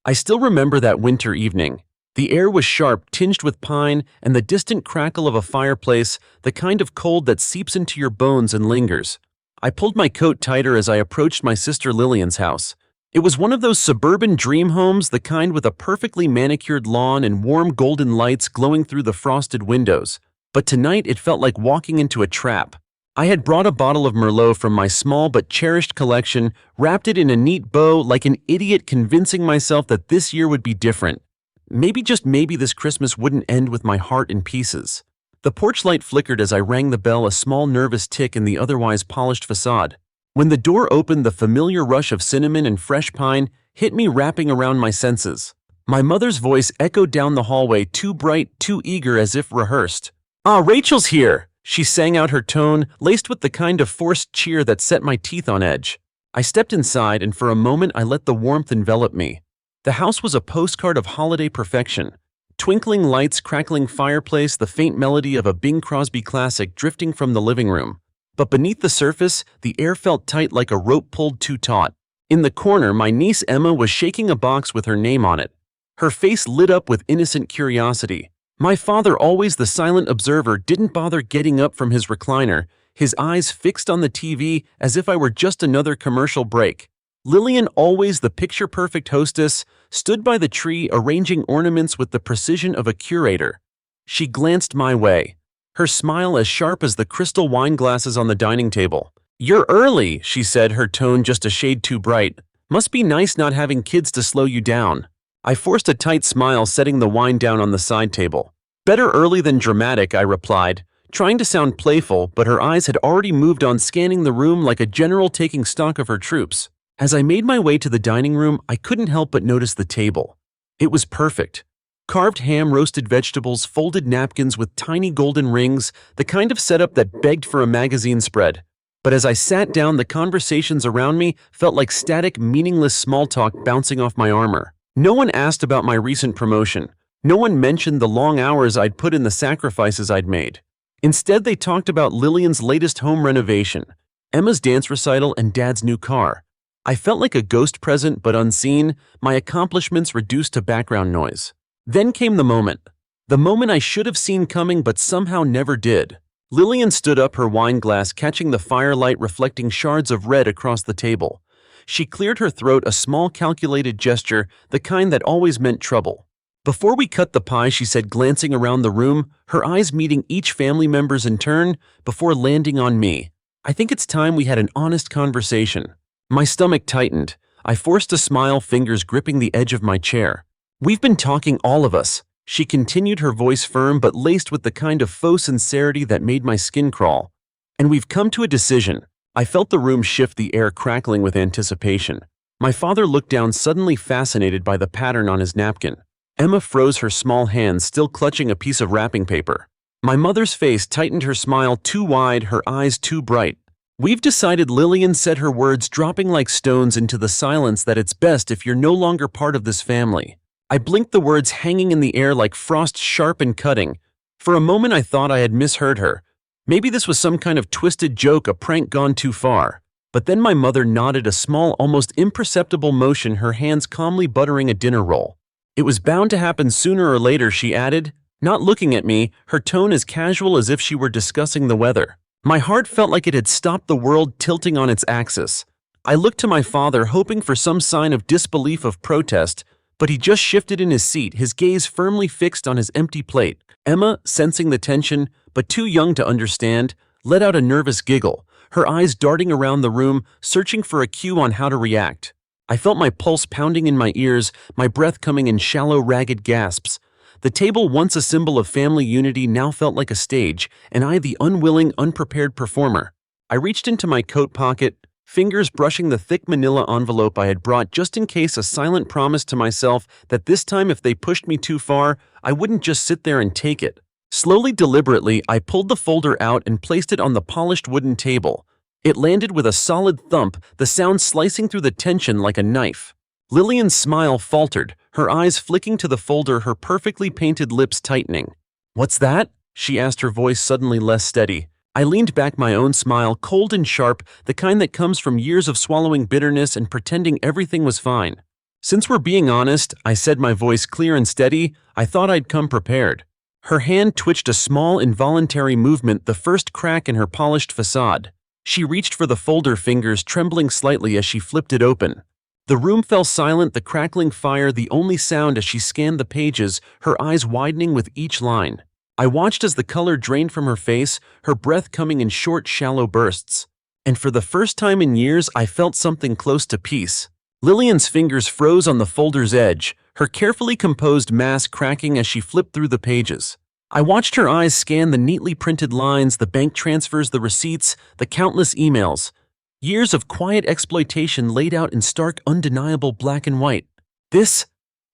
I still remember that winter evening. The air was sharp, tinged with pine, and the distant crackle of a fireplace, the kind of cold that seeps into your bones and lingers. I pulled my coat tighter as I approached my sister Lillian's house. It was one of those suburban dream homes, the kind with a perfectly manicured lawn and warm golden lights glowing through the frosted windows. But tonight it felt like walking into a trap. I had brought a bottle of Merlot from my small but cherished collection, wrapped it in a neat bow like an idiot, convincing myself that this year would be different. Maybe, just maybe, this Christmas wouldn't end with my heart in pieces. The porch light flickered as I rang the bell, a small nervous tick in the otherwise polished facade. When the door opened, the familiar rush of cinnamon and fresh pine hit me, wrapping around my senses. My mother's voice echoed down the hallway, too bright, too eager, as if rehearsed. "Ah, Rachel's here!" She sang out, her tone laced with the kind of forced cheer that set my teeth on edge. I stepped inside, and for a moment I let the warmth envelop me. The house was a postcard of holiday perfection. Twinkling lights, crackling fireplace, the faint melody of a Bing Crosby classic drifting from the living room. But beneath the surface, the air felt tight, like a rope pulled too taut. In the corner, my niece Emma was shaking a box with her name on it. Her face lit up with innocent curiosity. My father, always the silent observer, didn't bother getting up from his recliner, his eyes fixed on the TV as if I were just another commercial break. Lillian, always the picture-perfect hostess, stood by the tree, arranging ornaments with the precision of a curator. She glanced my way, her smile as sharp as the crystal wine glasses on the dining table. "You're early," she said, her tone just a shade too bright. "Must be nice not having kids to slow you down." I forced a tight smile, setting the wine down on the side table. "Better early than dramatic," I replied, trying to sound playful, but her eyes had already moved on, scanning the room like a general taking stock of her troops. As I made my way to the dining room, I couldn't help but notice the table. It was perfect. Carved ham, roasted vegetables, folded napkins with tiny golden rings, the kind of setup that begged for a magazine spread. But as I sat down, the conversations around me felt like static, meaningless small talk bouncing off my armor. No one asked about my recent promotion. No one mentioned the long hours I'd put in, the sacrifices I'd made. Instead, they talked about Lillian's latest home renovation, Emma's dance recital, and Dad's new car. I felt like a ghost, present but unseen, my accomplishments reduced to background noise. Then came the moment I should have seen coming but somehow never did. Lillian stood up, her wine glass catching the firelight, reflecting shards of red across the table. She cleared her throat, a small calculated gesture, the kind that always meant trouble. "Before we cut the pie," she said, glancing around the room, her eyes meeting each family member's in turn, before landing on me. "I think it's time we had an honest conversation." My stomach tightened. I forced a smile, fingers gripping the edge of my chair. "We've been talking, all of us," she continued, her voice firm but laced with the kind of faux sincerity that made my skin crawl. "And we've come to a decision." I felt the room shift, the air crackling with anticipation. My father looked down, suddenly fascinated by the pattern on his napkin. Emma froze, her small hands still clutching a piece of wrapping paper. My mother's face tightened, her smile too wide, her eyes too bright. "We've decided," Lillian said, her words dropping like stones into the silence, "that it's best if you're no longer part of this family." I blinked, the words hanging in the air like frost, sharp and cutting. For a moment I thought I had misheard her. Maybe this was some kind of twisted joke, a prank gone too far. But then my mother nodded, a small, almost imperceptible motion, her hands calmly buttering a dinner roll. "It was bound to happen sooner or later," she added, not looking at me, her tone as casual as if she were discussing the weather. My heart felt like it had stopped the world tilting on its axis. I looked to my father, hoping for some sign of disbelief, of protest, but he just shifted in his seat, his gaze firmly fixed on his empty plate. Emma, sensing the tension, but too young to understand, let out a nervous giggle, her eyes darting around the room, searching for a cue on how to react. I felt my pulse pounding in my ears, my breath coming in shallow, ragged gasps. The table, once a symbol of family unity, now felt like a stage, and I the unwilling, unprepared performer. I reached into my coat pocket, fingers brushing the thick manila envelope I had brought just in case, a silent promise to myself that this time, if they pushed me too far, I wouldn't just sit there and take it. Slowly, deliberately, I pulled the folder out and placed it on the polished wooden table. It landed with a solid thump, the sound slicing through the tension like a knife. Lillian's smile faltered, her eyes flicking to the folder, her perfectly painted lips tightening. "What's that?" she asked, her voice suddenly less steady. I leaned back, my own smile cold and sharp, the kind that comes from years of swallowing bitterness and pretending everything was fine. Since we're being honest, I said, my voice clear and steady. I thought I'd come prepared. Her hand twitched a small, involuntary movement, the first crack in her polished facade. She reached for the folder, fingers trembling slightly as she flipped it open. The room fell silent, the crackling fire the only sound as she scanned the pages, her eyes widening with each line. I watched as the color drained from her face, her breath coming in short, shallow bursts. And for the first time in years, I felt something close to peace. Lillian's fingers froze on the folder's edge, her carefully composed mask cracking as she flipped through the pages. I watched her eyes scan the neatly printed lines, the bank transfers, the receipts, the countless emails. Years of quiet exploitation laid out in stark, undeniable black and white.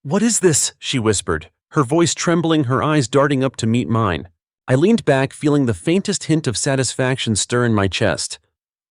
What is this?" she whispered, her voice trembling, her eyes darting up to meet mine. I leaned back, feeling the faintest hint of satisfaction stir in my chest.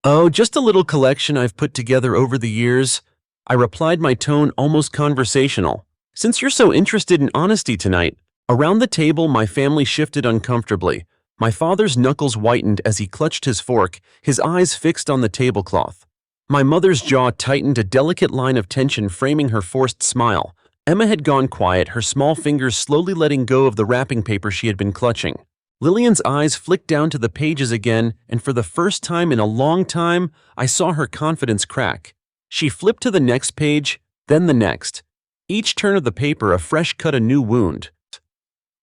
"Oh, just a little collection I've put together over the years," I replied, my tone almost conversational. "Since you're so interested in honesty tonight." Around the table, my family shifted uncomfortably. My father's knuckles whitened as he clutched his fork, his eyes fixed on the tablecloth. My mother's jaw tightened, a delicate line of tension framing her forced smile. Emma had gone quiet, her small fingers slowly letting go of the wrapping paper she had been clutching. Lillian's eyes flicked down to the pages again, and for the first time in a long time, I saw her confidence crack. She flipped to the next page, then the next. Each turn of the paper a fresh cut, a new wound.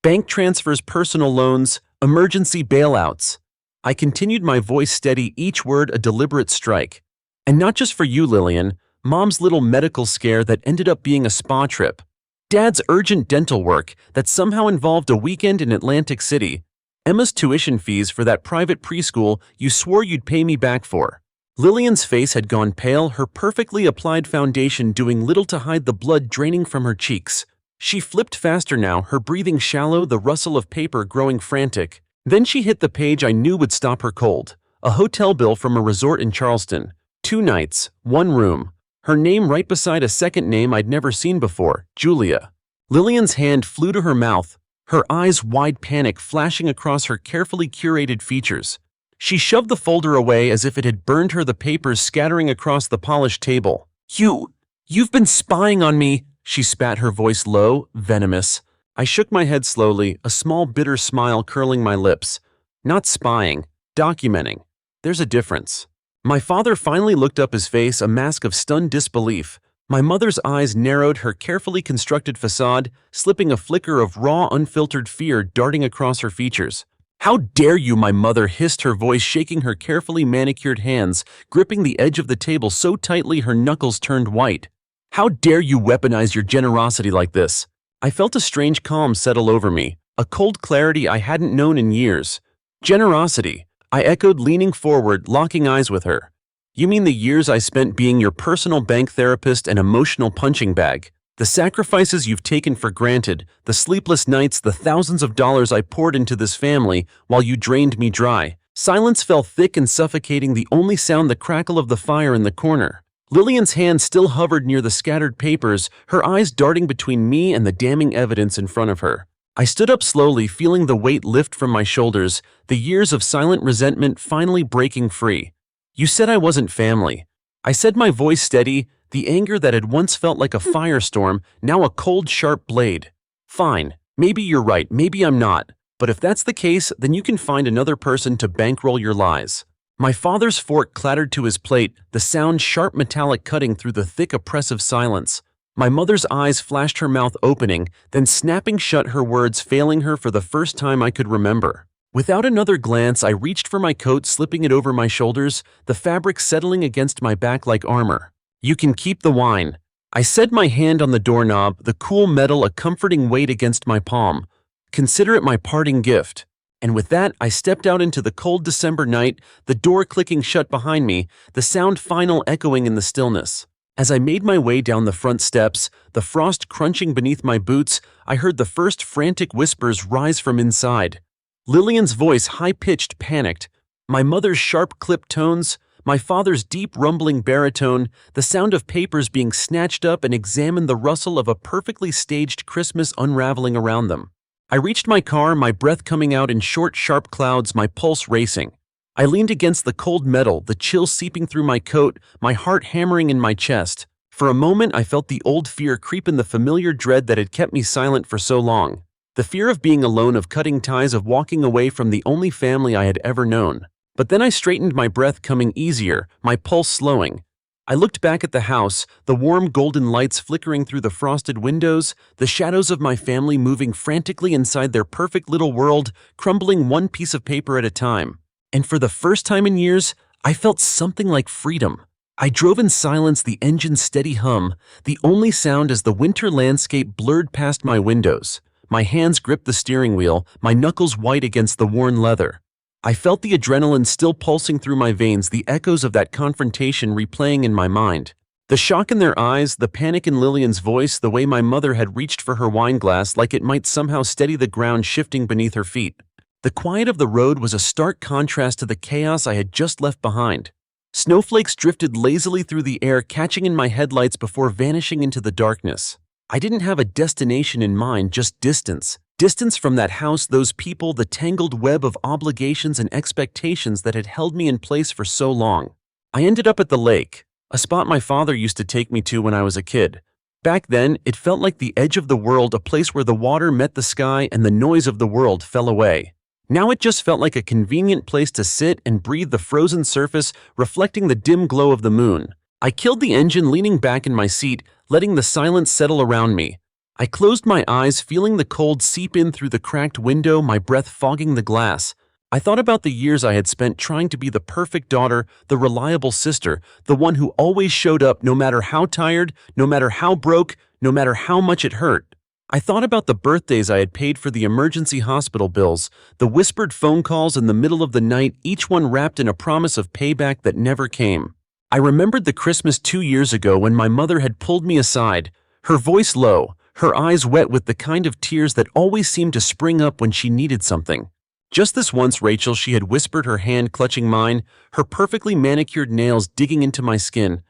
Bank transfers, personal loans, emergency bailouts. I continued, my voice steady, each word a deliberate strike. And not just for you, Lillian. Mom's little medical scare that ended up being a spa trip. Dad's urgent dental work that somehow involved a weekend in Atlantic City. Emma's tuition fees for that private preschool you swore you'd pay me back for. Lillian's face had gone pale, her perfectly applied foundation doing little to hide the blood draining from her cheeks. She flipped faster now, her breathing shallow, the rustle of paper growing frantic. Then she hit the page I knew would stop her cold. A hotel bill from a resort in Charleston. 2 nights, 1 room. Her name right beside a second name I'd never seen before, Julia. Lillian's hand flew to her mouth, her eyes wide, panic flashing across her carefully curated features. She shoved the folder away as if it had burned her, the papers scattering across the polished table. You've been spying on me," she spat, her voice low, venomous. I shook my head slowly, a small bitter smile curling my lips. "Not spying, documenting. There's a difference." My father finally looked up, his face a mask of stunned disbelief. My mother's eyes narrowed, her carefully constructed facade slipping, a flicker of raw, unfiltered fear darting across her features. "How dare you?" my mother hissed, her voice shaking, her carefully manicured hands gripping the edge of the table so tightly her knuckles turned white. "How dare you weaponize your generosity like this?" I felt a strange calm settle over me, a cold clarity I hadn't known in years. "Generosity," I echoed, leaning forward, locking eyes with her. "You mean the years I spent being your personal bank therapist and emotional punching bag? The sacrifices you've taken for granted, the sleepless nights, the thousands of dollars I poured into this family while you drained me dry." Silence fell thick and suffocating, the only sound the crackle of the fire in the corner. Lillian's hand still hovered near the scattered papers, her eyes darting between me and the damning evidence in front of her. I stood up slowly, feeling the weight lift from my shoulders, the years of silent resentment finally breaking free. "You said I wasn't family." I said, my voice steady, the anger that had once felt like a firestorm, now a cold, sharp blade. "Fine, maybe you're right, maybe I'm not. But if that's the case, then you can find another person to bankroll your lies." My father's fork clattered to his plate, the sound sharp, metallic, cutting through the thick, oppressive silence. My mother's eyes flashed, her mouth opening, then snapping shut, her words failing her for the first time I could remember. Without another glance, I reached for my coat, slipping it over my shoulders, the fabric settling against my back like armor. "You can keep the wine," I said, my hand on the doorknob, the cool metal a comforting weight against my palm. "Consider it my parting gift." And with that, I stepped out into the cold December night, the door clicking shut behind me, the sound final echoing in the stillness. As I made my way down the front steps, the frost crunching beneath my boots, I heard the first frantic whispers rise from inside. Lillian's voice, high-pitched, panicked. My mother's sharp, clipped tones, my father's deep, rumbling baritone, the sound of papers being snatched up and examined, the rustle of a perfectly staged Christmas unraveling around them. I reached my car, my breath coming out in short, sharp clouds, my pulse racing. I leaned against the cold metal, the chill seeping through my coat, my heart hammering in my chest. For a moment, I felt the old fear creep in, the familiar dread that had kept me silent for so long. The fear of being alone, of cutting ties, of walking away from the only family I had ever known. But then I straightened, my breath coming easier, my pulse slowing. I looked back at the house, the warm golden lights flickering through the frosted windows, the shadows of my family moving frantically inside their perfect little world, crumbling one piece of paper at a time. And for the first time in years, I felt something like freedom. I drove in silence, the engine's steady hum, the only sound as the winter landscape blurred past my windows. My hands gripped the steering wheel, my knuckles white against the worn leather. I felt the adrenaline still pulsing through my veins, the echoes of that confrontation replaying in my mind. The shock in their eyes, the panic in Lillian's voice, the way my mother had reached for her wine glass like it might somehow steady the ground shifting beneath her feet. The quiet of the road was a stark contrast to the chaos I had just left behind. Snowflakes drifted lazily through the air, catching in my headlights before vanishing into the darkness. I didn't have a destination in mind, just distance. Distance from that house, those people, the tangled web of obligations and expectations that had held me in place for so long. I ended up at the lake, a spot my father used to take me to when I was a kid. Back then, it felt like the edge of the world, a place where the water met the sky and the noise of the world fell away. Now it just felt like a convenient place to sit and breathe the frozen surface, reflecting the dim glow of the moon. I killed the engine, leaning back in my seat, letting the silence settle around me. I closed my eyes, feeling the cold seep in through the cracked window, my breath fogging the glass. I thought about the years I had spent trying to be the perfect daughter, the reliable sister, the one who always showed up no matter how tired, no matter how broke, no matter how much it hurt. I thought about the birthdays I had paid for, the emergency hospital bills, the whispered phone calls in the middle of the night, each one wrapped in a promise of payback that never came. I remembered the Christmas 2 years ago when my mother had pulled me aside, her voice low, her eyes wet with the kind of tears that always seemed to spring up when she needed something. Just this once, Rachel, she had whispered, her hand clutching mine, her perfectly manicured nails digging into my skin.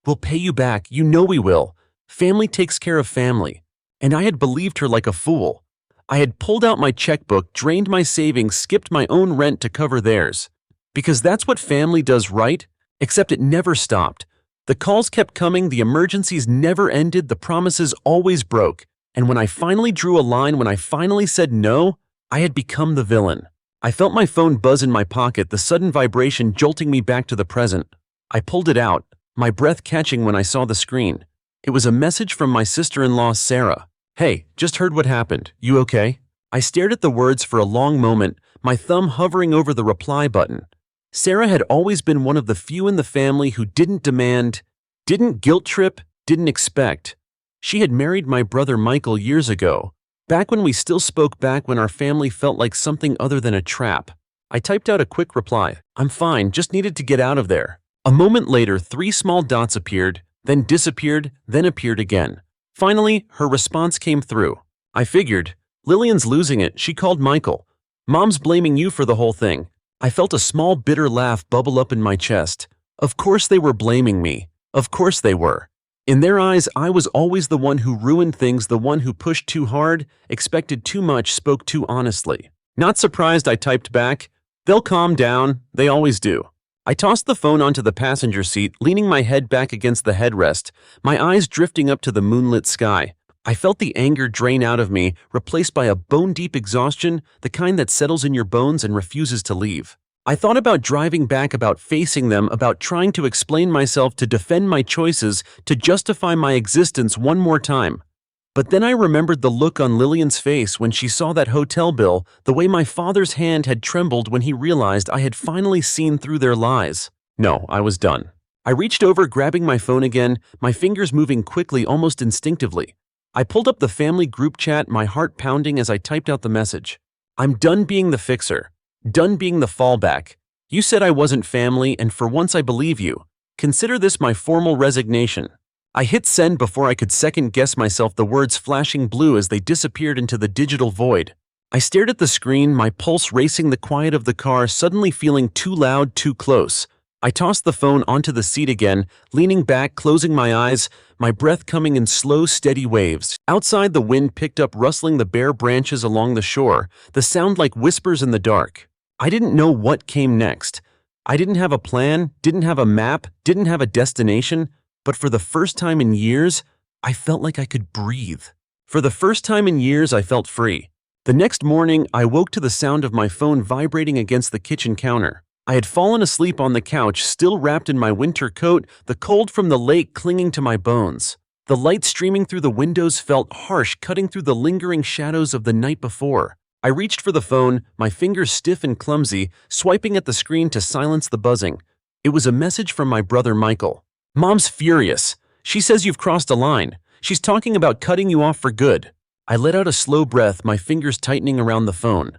We'll pay you back, you know we will. Family takes care of family. And I had believed her like a fool. I had pulled out my checkbook, drained my savings, skipped my own rent to cover theirs. Because that's what family does, right? Except it never stopped. The calls kept coming, the emergencies never ended, the promises always broke. And when I finally drew a line, when I finally said no, I had become the villain. I felt my phone buzz in my pocket, the sudden vibration jolting me back to the present. I pulled it out, my breath catching when I saw the screen. It was a message from my sister-in-law, Sarah. Hey, just heard what happened. You okay? I stared at the words for a long moment, my thumb hovering over the reply button. Sarah had always been one of the few in the family who didn't demand, didn't guilt trip, didn't expect. She had married my brother Michael years ago, back when we still spoke, back when our family felt like something other than a trap. I typed out a quick reply. I'm fine, just needed to get out of there. A moment later, 3 small dots appeared, then disappeared, then appeared again. Finally, her response came through. I figured, Lillian's losing it, she called Michael. Mom's blaming you for the whole thing. I felt a small bitter laugh bubble up in my chest. Of course they were blaming me. Of course they were. In their eyes, I was always the one who ruined things, the one who pushed too hard, expected too much, spoke too honestly. Not surprised, I typed back. They'll calm down, they always do. I tossed the phone onto the passenger seat, leaning my head back against the headrest, my eyes drifting up to the moonlit sky. I felt the anger drain out of me, replaced by a bone-deep exhaustion, the kind that settles in your bones and refuses to leave. I thought about driving back, about facing them, about trying to explain myself, to defend my choices, to justify my existence one more time. But then I remembered the look on Lillian's face when she saw that hotel bill, the way my father's hand had trembled when he realized I had finally seen through their lies. No, I was done. I reached over, grabbing my phone again, my fingers moving quickly, almost instinctively. I pulled up the family group chat, my heart pounding as I typed out the message. I'm done being the fixer. Done being the fallback. You said I wasn't family, and for once I believe you. Consider this my formal resignation. I hit send before I could second-guess myself, the words flashing blue as they disappeared into the digital void. I stared at the screen, my pulse racing, the quiet of the car suddenly feeling too loud, too close. I tossed the phone onto the seat again, leaning back, closing my eyes, my breath coming in slow, steady waves. Outside, the wind picked up, rustling the bare branches along the shore, the sound like whispers in the dark. I didn't know what came next. I didn't have a plan, didn't have a map, didn't have a destination. But for the first time in years, I felt like I could breathe. For the first time in years, I felt free. The next morning, I woke to the sound of my phone vibrating against the kitchen counter. I had fallen asleep on the couch, still wrapped in my winter coat, the cold from the lake clinging to my bones. The light streaming through the windows felt harsh, cutting through the lingering shadows of the night before. I reached for the phone, my fingers stiff and clumsy, swiping at the screen to silence the buzzing. It was a message from my brother Michael. "Mom's furious. She says you've crossed a line. She's talking about cutting you off for good." I let out a slow breath, my fingers tightening around the phone.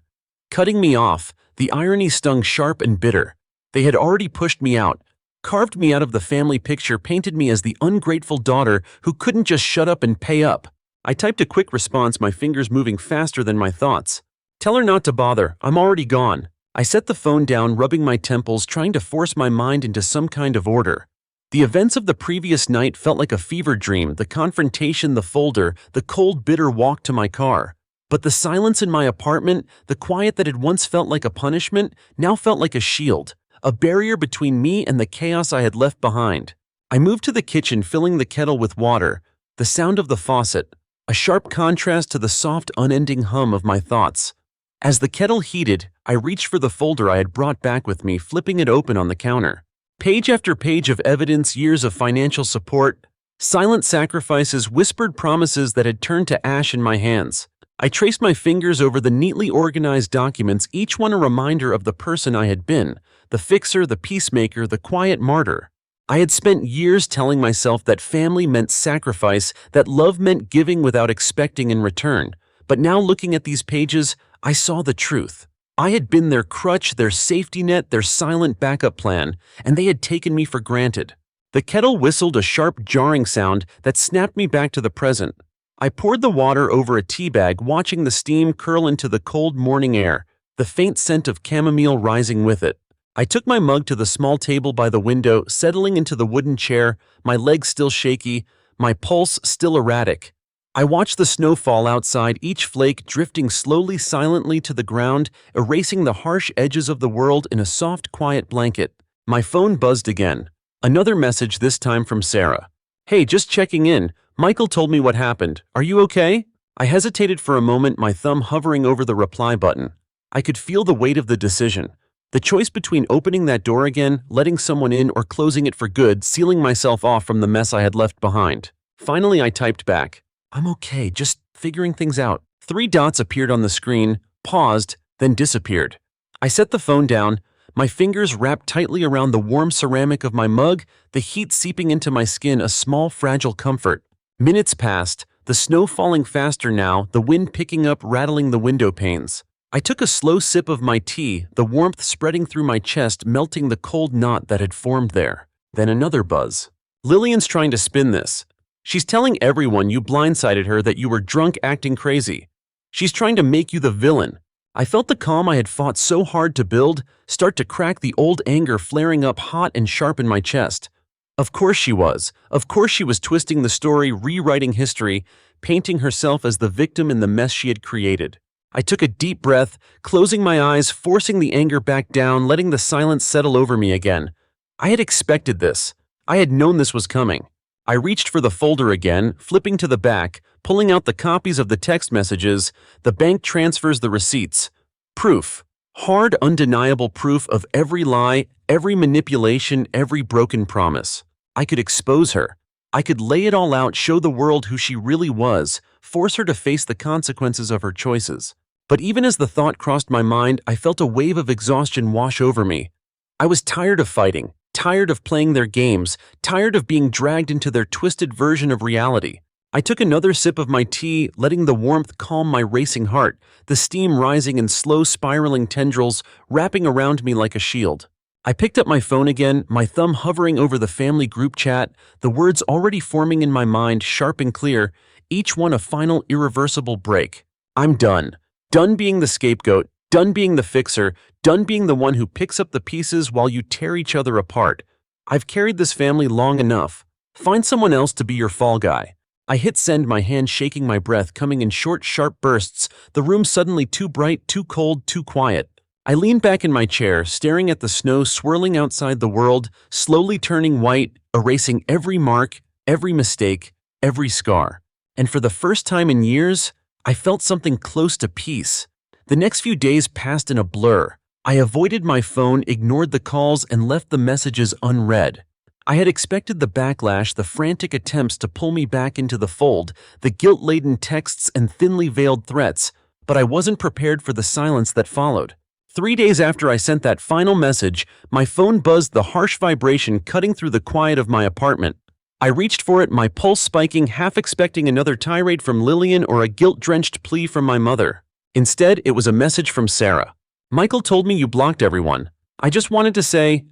Cutting me off, the irony stung sharp and bitter. They had already pushed me out, carved me out of the family picture, painted me as the ungrateful daughter who couldn't just shut up and pay up. I typed a quick response, my fingers moving faster than my thoughts. "Tell her not to bother, I'm already gone." I set the phone down, rubbing my temples, trying to force my mind into some kind of order. The events of the previous night felt like a fever dream, the confrontation, the folder, the cold, bitter walk to my car. But the silence in my apartment, the quiet that had once felt like a punishment, now felt like a shield, a barrier between me and the chaos I had left behind. I moved to the kitchen, filling the kettle with water, the sound of the faucet, a sharp contrast to the soft, unending hum of my thoughts. As the kettle heated, I reached for the folder I had brought back with me, flipping it open on the counter. Page after page of evidence, years of financial support, silent sacrifices, whispered promises that had turned to ash in my hands. I traced my fingers over the neatly organized documents, each one a reminder of the person I had been, the fixer, the peacemaker, the quiet martyr. I had spent years telling myself that family meant sacrifice, that love meant giving without expecting in return. But now, looking at these pages, I saw the truth. I had been their crutch, their safety net, their silent backup plan, and they had taken me for granted. The kettle whistled, a sharp, jarring sound that snapped me back to the present. I poured the water over a tea bag, watching the steam curl into the cold morning air, the faint scent of chamomile rising with it. I took my mug to the small table by the window, settling into the wooden chair, my legs still shaky, my pulse still erratic. I watched the snow fall outside, each flake drifting slowly, silently to the ground, erasing the harsh edges of the world in a soft, quiet blanket. My phone buzzed again. Another message, this time from Sarah. "Hey, just checking in. Michael told me what happened. Are you okay?" I hesitated for a moment, my thumb hovering over the reply button. I could feel the weight of the decision. The choice between opening that door again, letting someone in, or closing it for good, sealing myself off from the mess I had left behind. Finally, I typed back, "I'm okay, just figuring things out." 3 dots appeared on the screen, paused, then disappeared. I set the phone down, my fingers wrapped tightly around the warm ceramic of my mug, the heat seeping into my skin, a small, fragile comfort. Minutes passed, the snow falling faster now, the wind picking up, rattling the window panes. I took a slow sip of my tea, the warmth spreading through my chest, melting the cold knot that had formed there. Then another buzz. "Lillian's trying to spin this. She's telling everyone you blindsided her, that you were drunk acting crazy. She's trying to make you the villain." I felt the calm I had fought so hard to build start to crack, the old anger flaring up hot and sharp in my chest. Of course she was. Of course she was twisting the story, rewriting history, painting herself as the victim in the mess she had created. I took a deep breath, closing my eyes, forcing the anger back down, letting the silence settle over me again. I had expected this. I had known this was coming. I reached for the folder again, flipping to the back, pulling out the copies of the text messages, the bank transfers, the receipts. Proof. Hard, undeniable proof of every lie, every manipulation, every broken promise. I could expose her. I could lay it all out, show the world who she really was, force her to face the consequences of her choices. But even as the thought crossed my mind, I felt a wave of exhaustion wash over me. I was tired of fighting, tired of playing their games, tired of being dragged into their twisted version of reality. I took another sip of my tea, letting the warmth calm my racing heart, the steam rising in slow spiraling tendrils, wrapping around me like a shield. I picked up my phone again, my thumb hovering over the family group chat, the words already forming in my mind, sharp and clear, each one a final, irreversible break. I'm done. Done being the scapegoat, done being the fixer, done being the one who picks up the pieces while you tear each other apart. I've carried this family long enough. Find someone else to be your fall guy. I hit send, my hand shaking, my breath coming in short, sharp bursts, the room suddenly too bright, too cold, too quiet. I leaned back in my chair, staring at the snow swirling outside, the world slowly turning white, erasing every mark, every mistake, every scar. And for the first time in years, I felt something close to peace. The next few days passed in a blur. I avoided my phone, ignored the calls, and left the messages unread. I had expected the backlash, the frantic attempts to pull me back into the fold, the guilt-laden texts and thinly veiled threats, but I wasn't prepared for the silence that followed. 3 days after I sent that final message, my phone buzzed, the harsh vibration cutting through the quiet of my apartment. I reached for it, my pulse spiking, half expecting another tirade from Lillian or a guilt-drenched plea from my mother. Instead, it was a message from Sarah. "Michael told me you blocked everyone. I just wanted to say,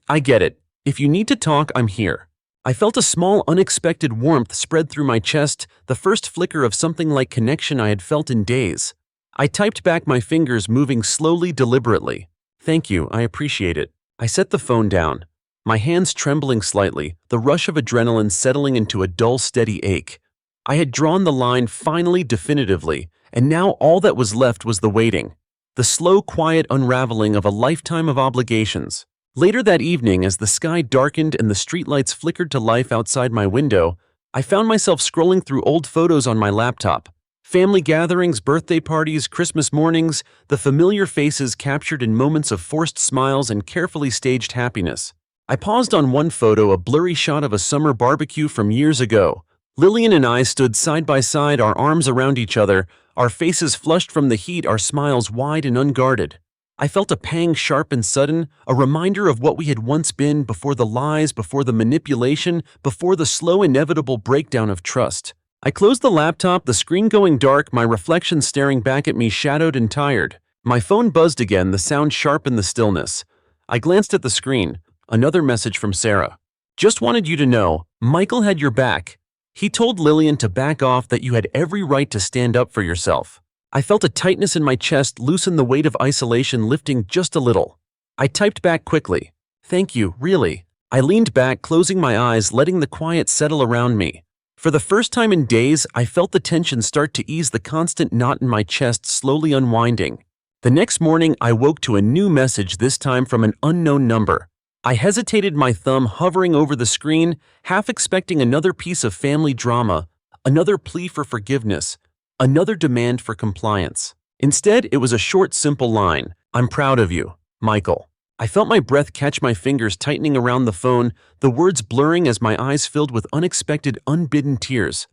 I get it. If you need to talk, I'm here." I felt a small, unexpected warmth spread through my chest, the first flicker of something like connection I had felt in days. I typed back, my fingers moving slowly, deliberately. "Thank you, I appreciate it." I set the phone down, my hands trembling slightly, the rush of adrenaline settling into a dull, steady ache. I had drawn the line finally, definitively, and now all that was left was the waiting. The slow, quiet unraveling of a lifetime of obligations. Later that evening, as the sky darkened and the streetlights flickered to life outside my window, I found myself scrolling through old photos on my laptop. Family gatherings, birthday parties, Christmas mornings, the familiar faces captured in moments of forced smiles and carefully staged happiness. I paused on one photo, a blurry shot of a summer barbecue from years ago. Lillian and I stood side by side, our arms around each other, our faces flushed from the heat, our smiles wide and unguarded. I felt a pang, sharp and sudden, a reminder of what we had once been, before the lies, before the manipulation, before the slow, inevitable breakdown of trust. I closed the laptop, the screen going dark, my reflection staring back at me, shadowed and tired. My phone buzzed again, the sound sharp in the stillness. I glanced at the screen. Another message from Sarah. "Just wanted you to know, Michael had your back. He told Lillian to back off, that you had every right to stand up for yourself." I felt a tightness in my chest loosen, the weight of isolation lifting just a little. I typed back quickly. "Thank you, really." I leaned back, closing my eyes, letting the quiet settle around me. For the first time in days, I felt the tension start to ease, the constant knot in my chest slowly unwinding. The next morning, I woke to a new message, this time from an unknown number. I hesitated, my thumb hovering over the screen, half expecting another piece of family drama, another plea for forgiveness, another demand for compliance. Instead, it was a short, simple line. "I'm proud of you, Michael." I felt my breath catch, my fingers tightening around the phone, the words blurring as my eyes filled with unexpected, unbidden tears.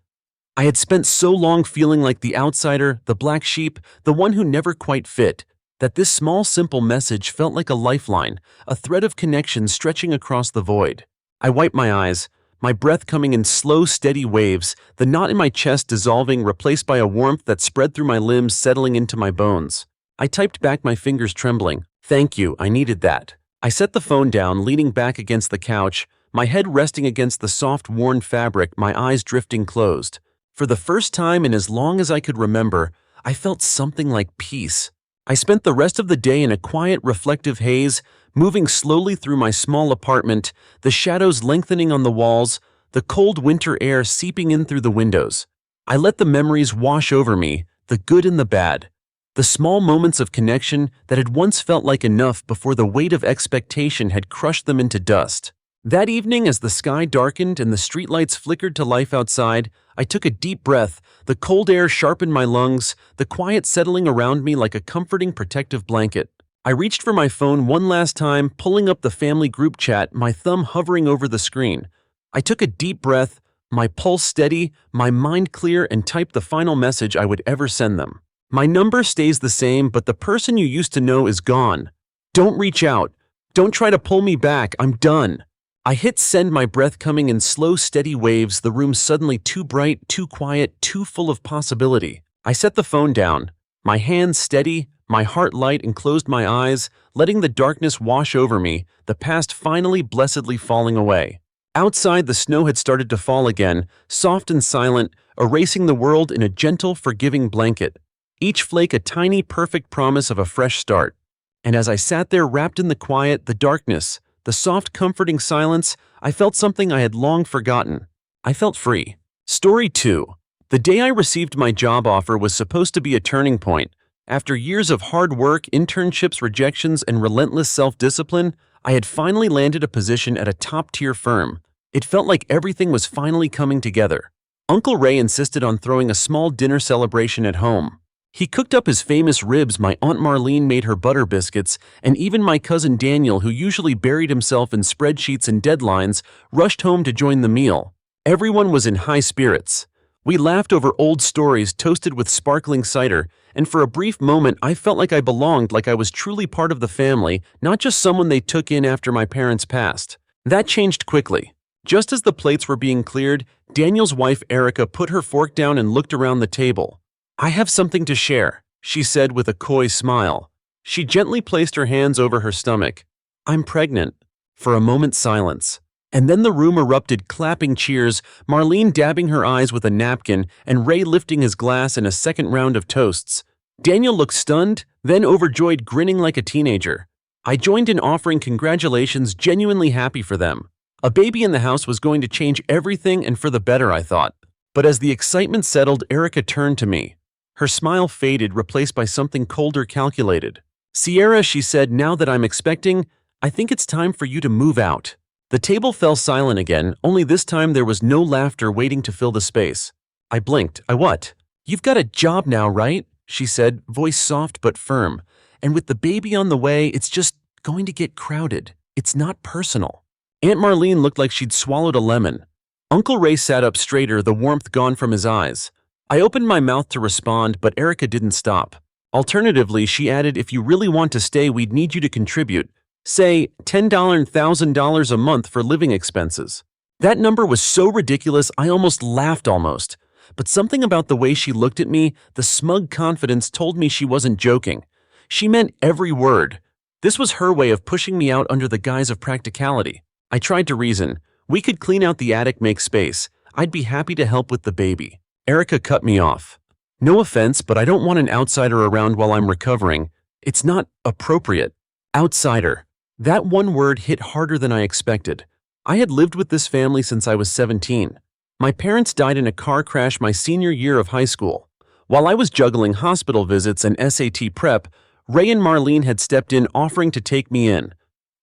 I had spent so long feeling like the outsider, the black sheep, the one who never quite fit, that this small, simple message felt like a lifeline, a thread of connection stretching across the void. I wiped my eyes, my breath coming in slow, steady waves, the knot in my chest dissolving, replaced by a warmth that spread through my limbs, settling into my bones. I typed back, my fingers trembling. "Thank you, I needed that." I set the phone down, leaning back against the couch, my head resting against the soft, worn fabric, my eyes drifting closed. For the first time in as long as I could remember, I felt something like peace. I spent the rest of the day in a quiet, reflective haze, moving slowly through my small apartment, the shadows lengthening on the walls, the cold winter air seeping in through the windows. I let the memories wash over me, the good and the bad. The small moments of connection that had once felt like enough before the weight of expectation had crushed them into dust. That evening, as the sky darkened and the streetlights flickered to life outside, I took a deep breath, the cold air sharpened my lungs, the quiet settling around me like a comforting, protective blanket. I reached for my phone one last time, pulling up the family group chat, my thumb hovering over the screen. I took a deep breath, my pulse steady, my mind clear, and typed the final message I would ever send them. "My number stays the same, but the person you used to know is gone. Don't reach out. Don't try to pull me back. I'm done." I hit send, my breath coming in slow, steady waves, the room suddenly too bright, too quiet, too full of possibility. I set the phone down, my hands steady, my heart light, and closed my eyes, letting the darkness wash over me, the past finally blessedly falling away. Outside, the snow had started to fall again, soft and silent, erasing the world in a gentle, forgiving blanket. Each flake a tiny, perfect promise of a fresh start. And as I sat there wrapped in the quiet, the darkness, the soft, comforting silence, I felt something I had long forgotten. I felt free. Story 2. The day I received my job offer was supposed to be a turning point. After years of hard work, internships, rejections, and relentless self-discipline, I had finally landed a position at a top-tier firm. It felt like everything was finally coming together. Uncle Ray insisted on throwing a small dinner celebration at home. He cooked up his famous ribs, my Aunt Marlene made her butter biscuits, and even my cousin Daniel, who usually buried himself in spreadsheets and deadlines, rushed home to join the meal. Everyone was in high spirits. We laughed over old stories toasted with sparkling cider, and for a brief moment I felt like I belonged, like I was truly part of the family, not just someone they took in after my parents passed. That changed quickly. Just as the plates were being cleared, Daniel's wife Erica put her fork down and looked around the table. "I have something to share," she said with a coy smile. She gently placed her hands over her stomach. "I'm pregnant." For a moment's silence. And then the room erupted, clapping cheers, Marlene dabbing her eyes with a napkin, and Ray lifting his glass in a second round of toasts. Daniel looked stunned, then overjoyed, grinning like a teenager. I joined in offering congratulations, genuinely happy for them. A baby in the house was going to change everything, and for the better, I thought. But as the excitement settled, Erica turned to me. Her smile faded, replaced by something colder, calculated. "Sierra," she said, "now that I'm expecting, I think it's time for you to move out." The table fell silent again, only this time there was no laughter waiting to fill the space. I blinked. "I what?" "You've got a job now, right?" she said, voice soft but firm. "And with the baby on the way, it's just going to get crowded. It's not personal." Aunt Marlene looked like she'd swallowed a lemon. Uncle Ray sat up straighter, the warmth gone from his eyes. I opened my mouth to respond, but Erica didn't stop. Alternatively, she added, "If you really want to stay, we'd need you to contribute. Say, $10,000 a month for living expenses." That number was so ridiculous I almost laughed almost. But something about the way she looked at me, the smug confidence, told me she wasn't joking. She meant every word. This was her way of pushing me out under the guise of practicality. I tried to reason. "We could clean out the attic, make space. I'd be happy to help with the baby." Erica cut me off. "No offense, but I don't want an outsider around while I'm recovering. It's not appropriate." Outsider. That one word hit harder than I expected. I had lived with this family since I was 17. My parents died in a car crash my senior year of high school. While I was juggling hospital visits and SAT prep, Ray and Marlene had stepped in, offering to take me in.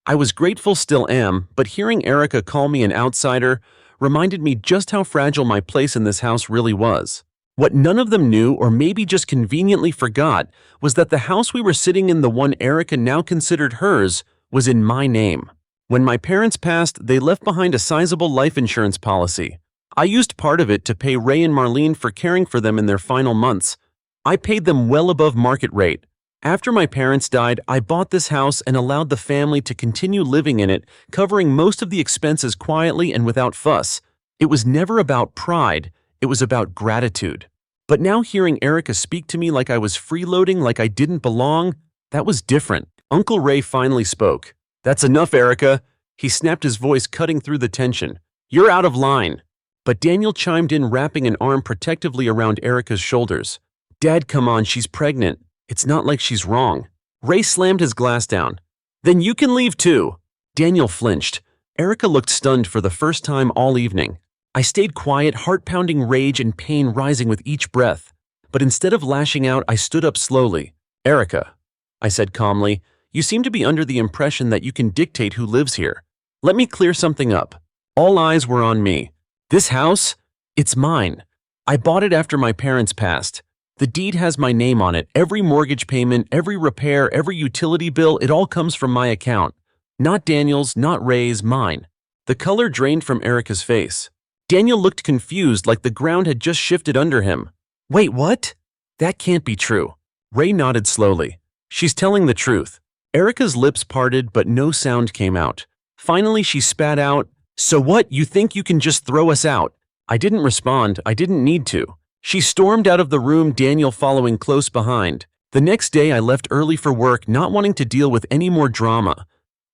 I was grateful, still am, but hearing Erica call me an outsider reminded me just how fragile my place in this house really was. What none of them knew, or maybe just conveniently forgot, was that the house we were sitting in, the one Erica now considered hers, was in my name. When my parents passed, they left behind a sizable life insurance policy. I used part of it to pay Ray and Marlene for caring for them in their final months. I paid them well above market rate. After my parents died, I bought this house and allowed the family to continue living in it, covering most of the expenses quietly and without fuss. It was never about pride, it was about gratitude. But now hearing Erica speak to me like I was freeloading, like I didn't belong, that was different. Uncle Ray finally spoke. "That's enough, Erica." He snapped, his voice cutting through the tension. "You're out of line." But Daniel chimed in, wrapping an arm protectively around Erica's shoulders. "Dad, come on, she's pregnant. It's not like she's wrong." Ray slammed his glass down. "Then you can leave too." Daniel flinched. Erica looked stunned for the first time all evening. I stayed quiet, heart-pounding rage and pain rising with each breath. But instead of lashing out, I stood up slowly. "Erica," I said calmly, "you seem to be under the impression that you can dictate who lives here. Let me clear something up." All eyes were on me. "This house? It's mine. I bought it after my parents passed. The deed has my name on it. Every mortgage payment, every repair, every utility bill, it all comes from my account. Not Daniel's, not Ray's, mine." The color drained from Erica's face. Daniel looked confused, like the ground had just shifted under him. "Wait, what? That can't be true." Ray nodded slowly. "She's telling the truth." Erica's lips parted, but no sound came out. Finally, she spat out, "So what, you think you can just throw us out?" I didn't respond. I didn't need to. She stormed out of the room, Daniel following close behind. The next day, I left early for work, not wanting to deal with any more drama.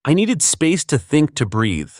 I needed space to think, to breathe.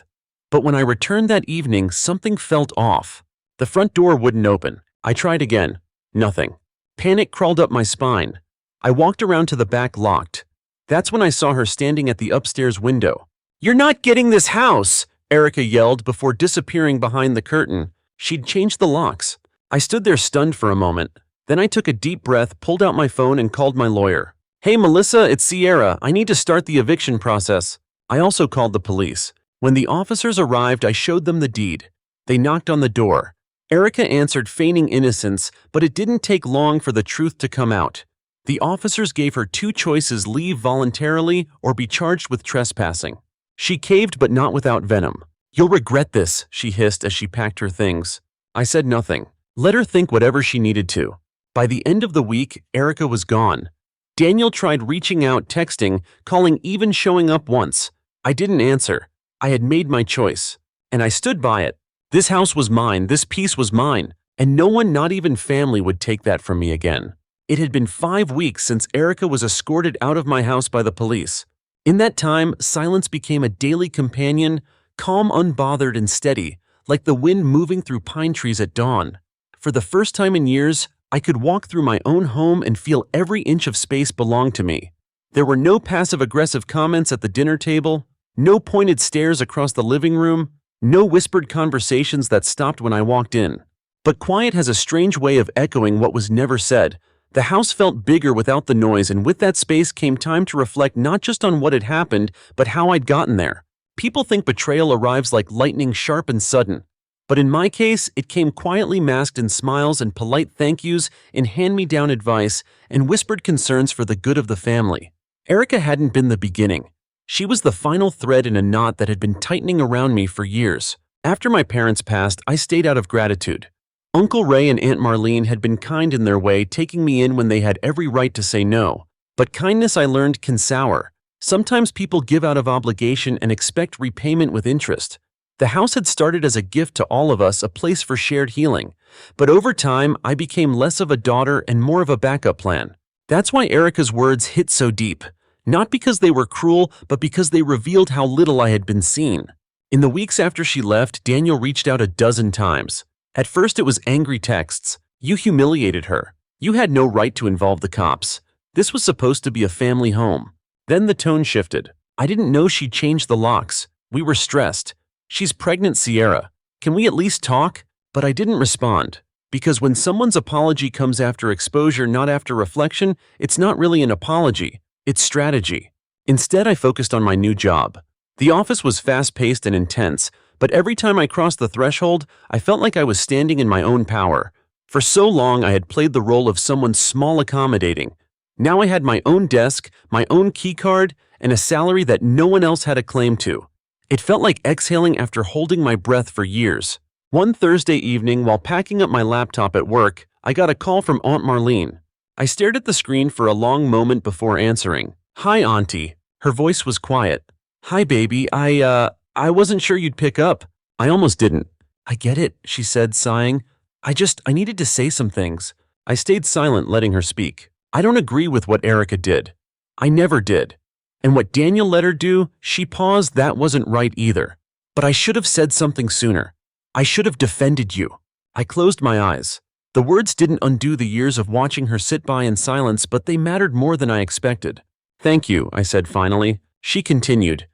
But when I returned that evening, something felt off. The front door wouldn't open. I tried again. Nothing. Panic crawled up my spine. I walked around to the back, locked. That's when I saw her standing at the upstairs window. "You're not getting this house!" Erica yelled before disappearing behind the curtain. She'd changed the locks. I stood there stunned for a moment. Then I took a deep breath, pulled out my phone, and called my lawyer. "Hey, Melissa, it's Sierra. I need to start the eviction process." I also called the police. When the officers arrived, I showed them the deed. They knocked on the door. Erica answered, feigning innocence, but it didn't take long for the truth to come out. The officers gave her two choices: leave voluntarily or be charged with trespassing. She caved, but not without venom. "You'll regret this," she hissed as she packed her things. I said nothing. Let her think whatever she needed to. By the end of the week, Erica was gone. Daniel tried reaching out, texting, calling, even showing up once. I didn't answer. I had made my choice, and I stood by it. This house was mine, this peace was mine, and no one, not even family, would take that from me again. It had been 5 weeks since Erica was escorted out of my house by the police. In that time, silence became a daily companion, calm, unbothered, and steady, like the wind moving through pine trees at dawn. For the first time in years, I could walk through my own home and feel every inch of space belonged to me. There were no passive-aggressive comments at the dinner table, no pointed stares across the living room, no whispered conversations that stopped when I walked in. But quiet has a strange way of echoing what was never said. The house felt bigger without the noise, and with that space came time to reflect not just on what had happened, but how I'd gotten there. People think betrayal arrives like lightning, sharp and sudden. But in my case, it came quietly, masked in smiles and polite thank yous, in hand-me-down advice, and whispered concerns for the good of the family. Erica hadn't been the beginning. She was the final thread in a knot that had been tightening around me for years. After my parents passed, I stayed out of gratitude. Uncle Ray and Aunt Marlene had been kind in their way, taking me in when they had every right to say no. But kindness, I learned, can sour. Sometimes people give out of obligation and expect repayment with interest. The house had started as a gift to all of us, a place for shared healing. But over time, I became less of a daughter and more of a backup plan. That's why Erica's words hit so deep. Not because they were cruel, but because they revealed how little I had been seen. In the weeks after she left, Daniel reached out a dozen times. At first it was angry texts. "You humiliated her. You had no right to involve the cops. This was supposed to be a family home." Then the tone shifted. "I didn't know she changed the locks. We were stressed. She's pregnant, Sierra. Can we at least talk?" But I didn't respond. Because when someone's apology comes after exposure, not after reflection, it's not really an apology. It's strategy. Instead, I focused on my new job. The office was fast-paced and intense, but every time I crossed the threshold, I felt like I was standing in my own power. For so long, I had played the role of someone small, accommodating. Now I had my own desk, my own keycard, and a salary that no one else had a claim to. It felt like exhaling after holding my breath for years. One Thursday evening, while packing up my laptop at work, I got a call from Aunt Marlene. I stared at the screen for a long moment before answering. "Hi, Auntie." Her voice was quiet. "Hi, baby. I wasn't sure you'd pick up." I almost didn't. "I get it," she said, sighing. I needed to say some things." I stayed silent, letting her speak. "I don't agree with what Erica did. I never did. And what Daniel let her do," she paused, "that wasn't right either. But I should have said something sooner. I should have defended you." I closed my eyes. The words didn't undo the years of watching her sit by in silence, but they mattered more than I expected. "Thank you," I said finally. She continued.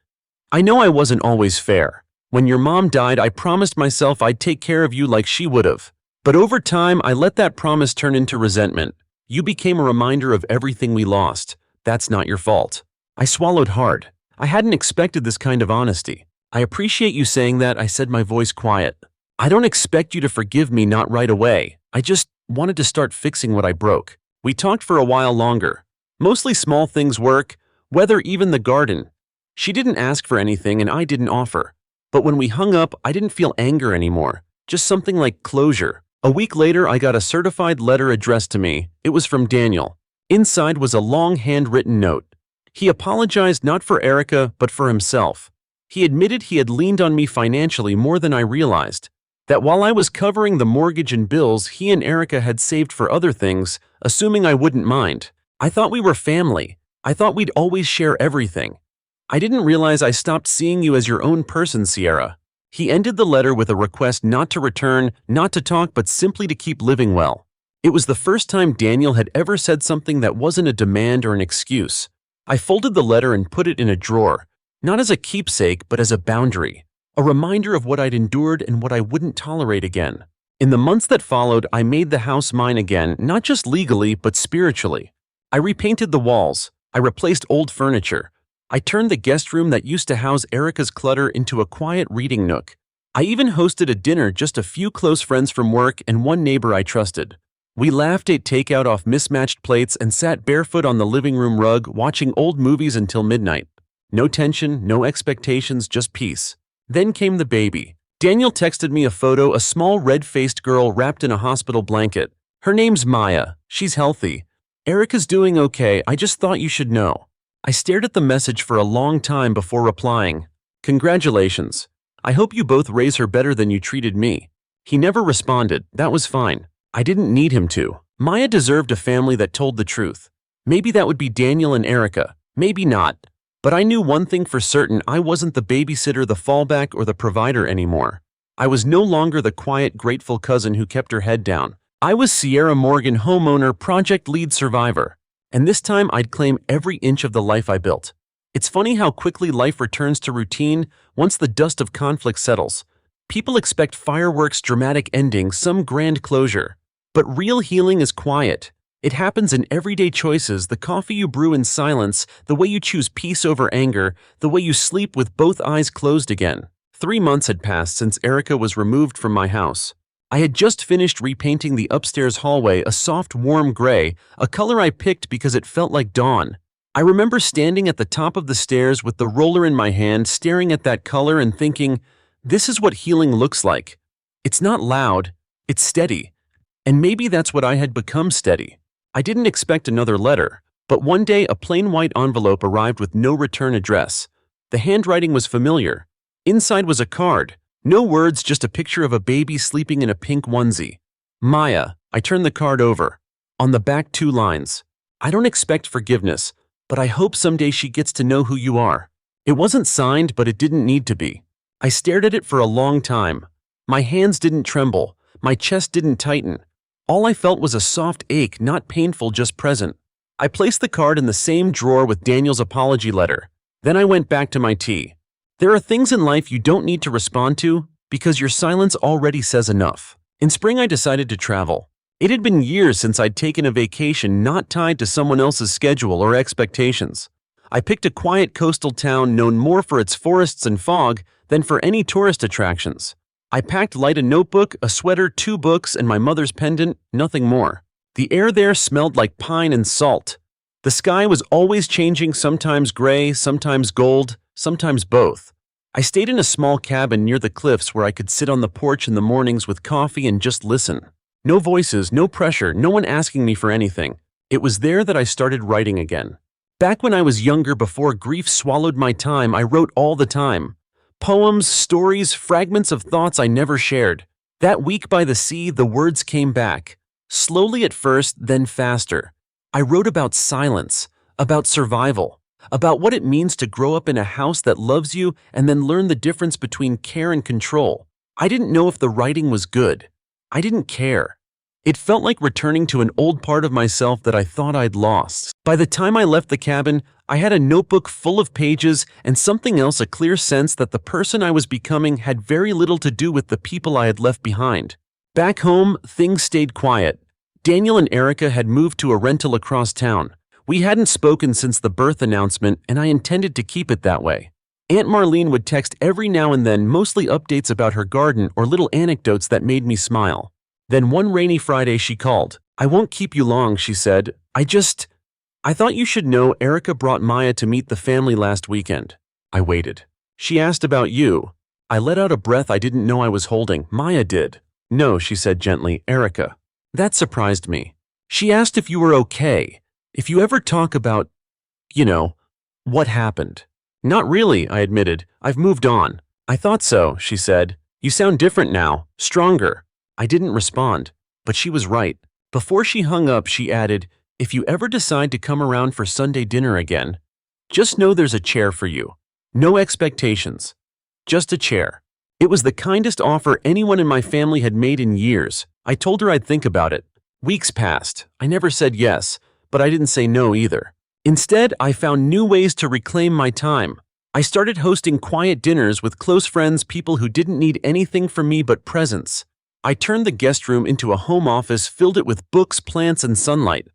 "I know I wasn't always fair. When your mom died, I promised myself I'd take care of you like she would have. But over time, I let that promise turn into resentment. You became a reminder of everything we lost. That's not your fault." I swallowed hard. I hadn't expected this kind of honesty. "I appreciate you saying that," I said, my voice quiet. "I don't expect you to forgive me, not right away. I just wanted to start fixing what I broke." We talked for a while longer. Mostly small things: work, weather, even the garden. She didn't ask for anything and I didn't offer. But when we hung up, I didn't feel anger anymore. Just something like closure. A week later, I got a certified letter addressed to me. It was from Daniel. Inside was a long handwritten note. He apologized not for Erica, but for himself. He admitted he had leaned on me financially more than I realized. That while I was covering the mortgage and bills, he and Erica had saved for other things, assuming I wouldn't mind. "I thought we were family. I thought we'd always share everything. I didn't realize I stopped seeing you as your own person, Sierra." He ended the letter with a request not to return, not to talk, but simply to keep living well. It was the first time Daniel had ever said something that wasn't a demand or an excuse. I folded the letter and put it in a drawer, not as a keepsake, but as a boundary, a reminder of what I'd endured and what I wouldn't tolerate again. In the months that followed, I made the house mine again, not just legally, but spiritually. I repainted the walls. I replaced old furniture. I turned the guest room that used to house Erica's clutter into a quiet reading nook. I even hosted a dinner, just a few close friends from work and one neighbor I trusted. We laughed, ate takeout off mismatched plates, and sat barefoot on the living room rug watching old movies until midnight. No tension, no expectations, just peace. Then came the baby. Daniel texted me a photo, a small red-faced girl wrapped in a hospital blanket. Her name's Maya. She's healthy. Erica's doing okay. I just thought you should know. I stared at the message for a long time before replying. Congratulations. I hope you both raise her better than you treated me. He never responded. That was fine. I didn't need him to. Maya deserved a family that told the truth. Maybe that would be Daniel and Erica. Maybe not. But I knew one thing for certain: I wasn't the babysitter, the fallback, or the provider anymore. I was no longer the quiet, grateful cousin who kept her head down. I was Sierra Morgan, homeowner, project lead, survivor. And this time I'd claim every inch of the life I built. It's funny how quickly life returns to routine once the dust of conflict settles. People expect fireworks, dramatic endings, some grand closure. But real healing is quiet. It happens in everyday choices: the coffee you brew in silence, the way you choose peace over anger, the way you sleep with both eyes closed again. 3 months had passed since Erica was removed from my house. I had just finished repainting the upstairs hallway a soft, warm gray, a color I picked because it felt like dawn. I remember standing at the top of the stairs with the roller in my hand, staring at that color and thinking, this is what healing looks like. It's not loud, it's steady. And maybe that's what I had become: steady. I didn't expect another letter, but one day a plain white envelope arrived with no return address. The handwriting was familiar. Inside was a card. No words, just a picture of a baby sleeping in a pink onesie. Maya. I turned the card over. On the back, 2 lines. I don't expect forgiveness, but I hope someday she gets to know who you are. It wasn't signed, but it didn't need to be. I stared at it for a long time. My hands didn't tremble. My chest didn't tighten. All I felt was a soft ache, not painful, just present. I placed the card in the same drawer with Daniel's apology letter. Then I went back to my tea. There are things in life you don't need to respond to because your silence already says enough. In spring, I decided to travel. It had been years since I'd taken a vacation not tied to someone else's schedule or expectations. I picked a quiet coastal town known more for its forests and fog than for any tourist attractions. I packed light: a notebook, a sweater, 2 books, and my mother's pendant, nothing more. The air there smelled like pine and salt. The sky was always changing, sometimes gray, sometimes gold, sometimes both. I stayed in a small cabin near the cliffs where I could sit on the porch in the mornings with coffee and just listen. No voices, no pressure, no one asking me for anything. It was there that I started writing again. Back when I was younger, before grief swallowed my time, I wrote all the time. Poems, stories, fragments of thoughts I never shared. That week by the sea, the words came back. Slowly at first, then faster. I wrote about silence, about survival, about what it means to grow up in a house that loves you and then learn the difference between care and control. I didn't know if the writing was good. I didn't care. It felt like returning to an old part of myself that I thought I'd lost. By the time I left the cabin, I had a notebook full of pages and something else: a clear sense that the person I was becoming had very little to do with the people I had left behind. Back home, things stayed quiet. Daniel and Erica had moved to a rental across town. We hadn't spoken since the birth announcement, and I intended to keep it that way. Aunt Marlene would text every now and then, mostly updates about her garden or little anecdotes that made me smile. Then one rainy Friday she called. I won't keep you long, she said. I thought you should know Erica brought Maya to meet the family last weekend. I waited. She asked about you. I let out a breath I didn't know I was holding. Maya did. No, she said gently, Erica. That surprised me. She asked if you were okay, if you ever talk about, what happened. Not really, I admitted. I've moved on. I thought so, she said. You sound different now, stronger. I didn't respond, but she was right. Before she hung up, she added, if you ever decide to come around for Sunday dinner again, just know there's a chair for you. No expectations. Just a chair. It was the kindest offer anyone in my family had made in years. I told her I'd think about it. Weeks passed. I never said yes, but I didn't say no either. Instead, I found new ways to reclaim my time. I started hosting quiet dinners with close friends, people who didn't need anything from me but presence. I turned the guest room into a home office, filled it with books, plants, and sunlight.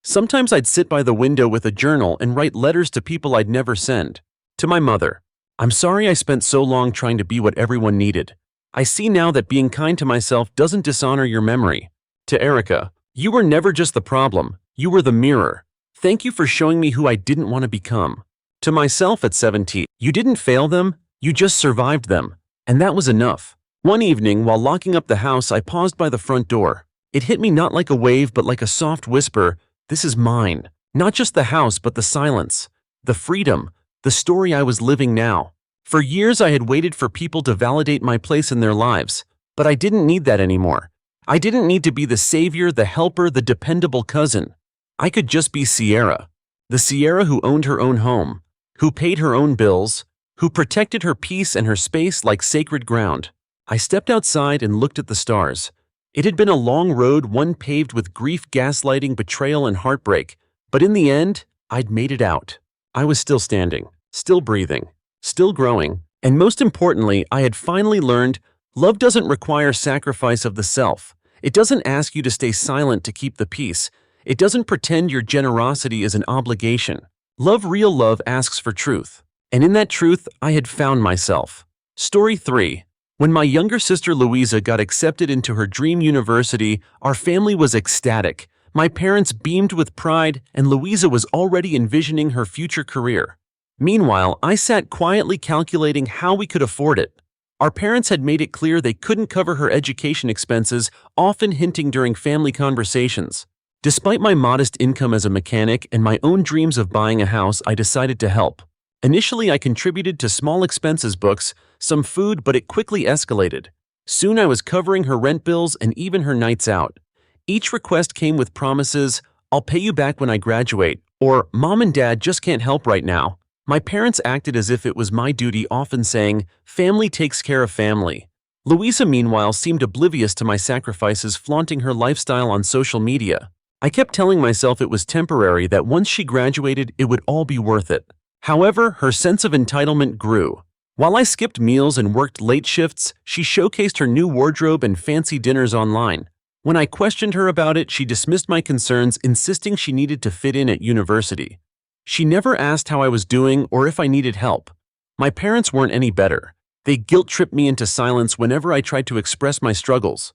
Sometimes I'd sit by the window with a journal and write letters to people I'd never send. To my mother, I'm sorry I spent so long trying to be what everyone needed. I see now that being kind to myself doesn't dishonor your memory. To Erica, you were never just the problem, you were the mirror. Thank you for showing me who I didn't want to become. To myself at 17, you didn't fail them, you just survived them. And that was enough. One evening, while locking up the house, I paused by the front door. It hit me not like a wave but like a soft whisper, this is mine. Not just the house but the silence, the freedom, the story I was living now. For years I had waited for people to validate my place in their lives, but I didn't need that anymore. I didn't need to be the savior, the helper, the dependable cousin. I could just be Sierra. The Sierra who owned her own home, who paid her own bills, who protected her peace and her space like sacred ground. I stepped outside and looked at the stars. It had been a long road, one paved with grief, gaslighting, betrayal, and heartbreak, but in the end, I'd made it out. I was still standing, still breathing, still growing, and most importantly, I had finally learned love doesn't require sacrifice of the self. It doesn't ask you to stay silent to keep the peace. It doesn't pretend your generosity is an obligation. Real love asks for truth. And in that truth, I had found myself. Story 3. When my younger sister Louisa got accepted into her dream university, our family was ecstatic. My parents beamed with pride, and Louisa was already envisioning her future career. Meanwhile, I sat quietly calculating how we could afford it. Our parents had made it clear they couldn't cover her education expenses, often hinting during family conversations. Despite my modest income as a mechanic and my own dreams of buying a house, I decided to help. Initially, I contributed to small expenses books, some food, but it quickly escalated. Soon I was covering her rent bills and even her nights out. Each request came with promises, I'll pay you back when I graduate, or Mom and Dad just can't help right now. My parents acted as if it was my duty, often saying, family takes care of family. Louisa, meanwhile, seemed oblivious to my sacrifices, flaunting her lifestyle on social media. I kept telling myself it was temporary, that once she graduated, it would all be worth it. However, her sense of entitlement grew. While I skipped meals and worked late shifts, she showcased her new wardrobe and fancy dinners online. When I questioned her about it, she dismissed my concerns, insisting she needed to fit in at university. She never asked how I was doing or if I needed help. My parents weren't any better. They guilt-tripped me into silence whenever I tried to express my struggles.